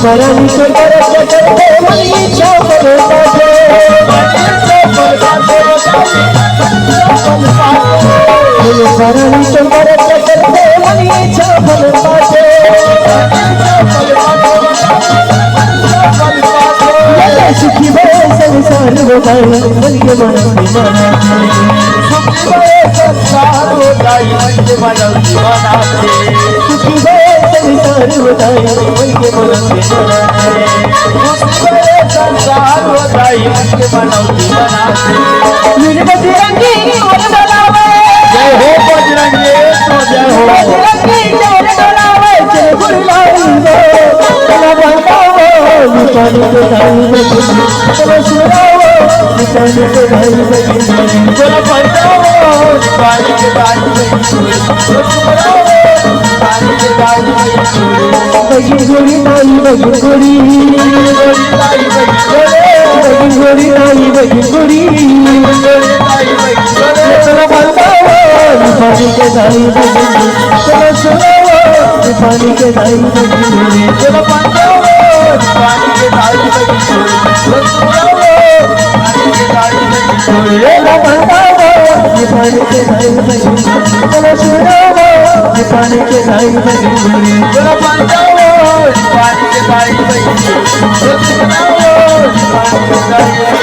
परानी के करते करते मन इच्छा पड़ता है परानी के करते करते मन इच्छा पड़ता है सुखी भय संसार बताए मन के मन संसार हो जाई मन के मानव जीवनाचे सुखी भय संसार बताए मन के मन संसार हो जाई मन के मानव जीवनाचे बजरंगी और डोलावे जय हो बजरंगी तो जय हो बजरंगी और डोलावे चल गुरलाई दो चला बंदाओ निशानी के दाई बजी चलो सुनाओ निशानी के दाई बजी चलो बंदाओ निशानी के दाई बजी चलो सुनाओ निशानी के दाई बजी गोरी नाई बजी गोरी दाई बजी गोरी नाई बजी गोरी दाई बजी चलो बंदाओ निशानी के दाई बजी चलो सुनाओ निशानी के दाई बजी चलो बंदाओ निशानी के दाई बजी चलो सुनाओ निशानी के दाई बजी चलो बंदाओ निशानी के दाई बजी चलो सुनाओ निशानी के दाई बजी चलो बंदाओ निशानी के दाई बजी चलो सुनाओ निशानी के दाई